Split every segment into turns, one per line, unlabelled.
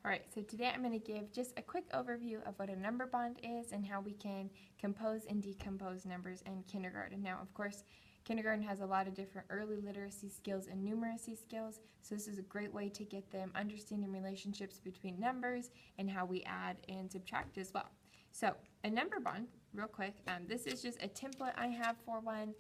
All right, so today I'm going to give just a quick overview of what a number bond is and how we can compose and decompose numbers in kindergarten. Now, of course, kindergarten has a lot of different early literacy skills and numeracy skills, so this is a great way to get them understanding relationships between numbers and how we add and subtract as well. So, a number bond, real quick, this is just a template I have for one.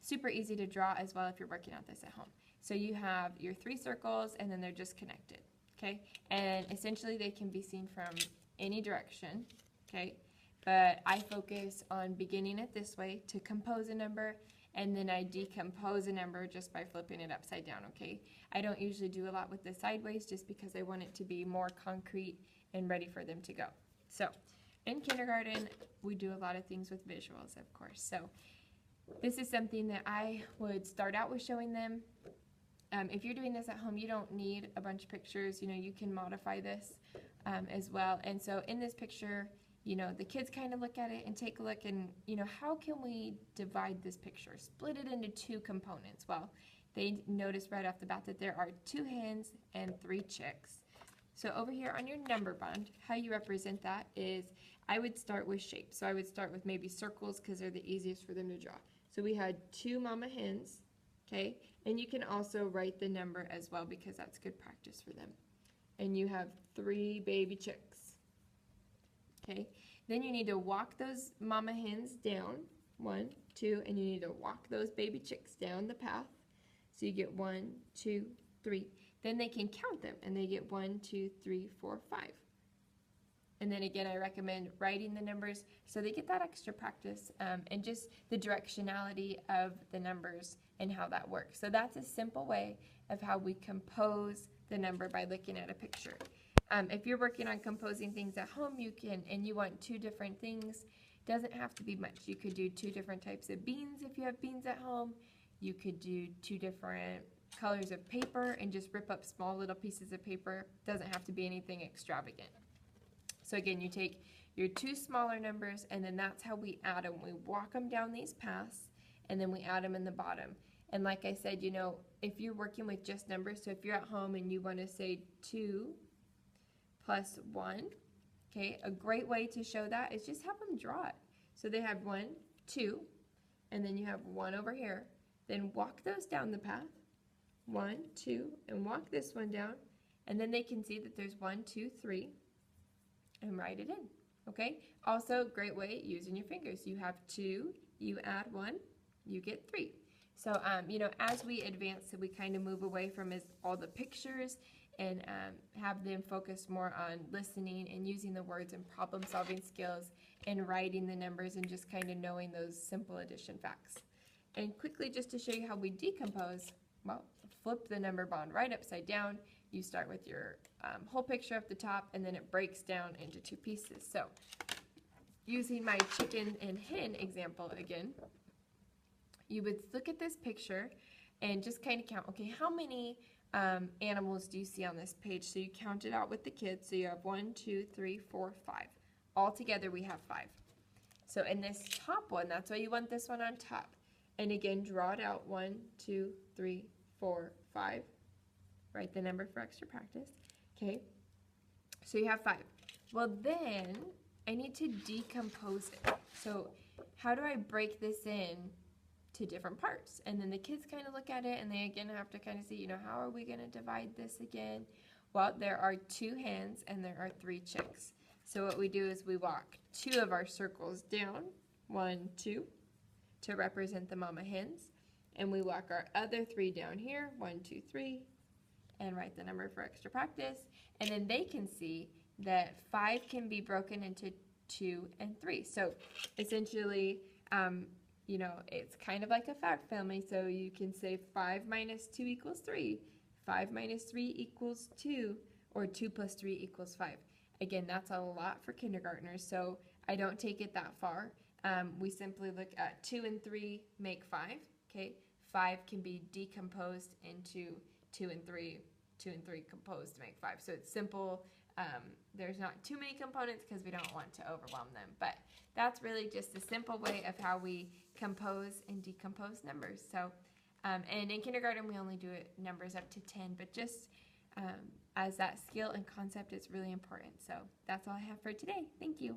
Super easy to draw as well if you're working on this at home. So you have your three circles and then they're just connected. Okay, and essentially they can be seen from any direction, okay, but I focus on beginning it this way to compose a number, and then I decompose a number just by flipping it upside down, okay. I don't usually do a lot with the sideways just because I want it to be more concrete and ready for them to go. So in kindergarten we do a lot of things with visuals, of course, so this is something that I would start out with showing them. If you're doing this at home, you don't need a bunch of pictures. You can modify this as well. And so in this picture, the kids kind of look at it and take a look and, how can we divide this picture? Split it into two components. Well, they notice right off the bat that there are 2 hens and 3 chicks. So over here on your number bond, how you represent that is I would start with shapes. So I would start with maybe circles because they're the easiest for them to draw. So we had 2 mama hens, okay? And you can also write the number as well because that's good practice for them. And you have 3 baby chicks, okay? Then you need to walk those mama hens down, 1, 2, and you need to walk those baby chicks down the path. So you get 1, 2, 3. Then they can count them and they get 1, 2, 3, 4, 5. And then again, I recommend writing the numbers so they get that extra practice and just the directionality of the numbers and how that works. So that's a simple way of how we compose the number by looking at a picture. If you're working on composing things at home, you can, and you want 2 different things, doesn't have to be much. You could do 2 different types of beans if you have beans at home. You could do 2 different colors of paper and just rip up small little pieces of paper. Doesn't have to be anything extravagant. So again, you take your 2 smaller numbers and then that's how we add them. We walk them down these paths and then we add them in the bottom. And like I said, if you're working with just numbers, so if you're at home and you want to say 2 plus 1, okay, a great way to show that is just have them draw it. So they have 1, 2, and then you have 1 over here. Then walk those down the path, 1, 2, and walk this one down. And then they can see that there's 1, 2, 3. And write it in, okay? Also, great way using your fingers. You have 2, you add 1, you get 3. So, as we advance, so we kind of move away from all the pictures and have them focus more on listening and using the words and problem-solving skills and writing the numbers and just kind of knowing those simple addition facts. And quickly, just to show you how we decompose, well, flip the number bond right upside down. You start with your whole picture up the top and then it breaks down into 2 pieces. So using my chicken and hen example again, you would look at this picture and just kind of count, okay, how many animals do you see on this page? So you count it out with the kids. So you have 1, 2, 3, 4, 5. All together we have 5. So in this top one, that's why you want this one on top. And again, draw it out, 1, 2, 3, 4, 5. Write the number for extra practice. Okay, so you have 5. Well, then I need to decompose it. So how do I break this in to different parts? And then the kids kind of look at it and they again have to kind of see, how are we going to divide this again? Well, there are 2 hens and there are 3 chicks. So what we do is we walk 2 of our circles down, 1, 2, to represent the mama hens. And we walk our other 3 down here, 1, 2, 3, and write the number for extra practice. And then they can see that 5 can be broken into 2 and 3. So essentially, it's kind of like a fact family. So you can say 5 minus 2 equals 3. 5 minus 3 equals 2. Or 2 plus 3 equals 5. Again, that's a lot for kindergartners, so I don't take it that far. We simply look at 2 and 3 make 5. Okay, 5 can be decomposed into 2 and 3. 2 and 3 composed to make 5. So it's simple. There's not too many components because we don't want to overwhelm them. But that's really just a simple way of how we compose and decompose numbers. So, and in kindergarten we only do it numbers up to 10. But just as that skill and concept is really important. So that's all I have for today. Thank you.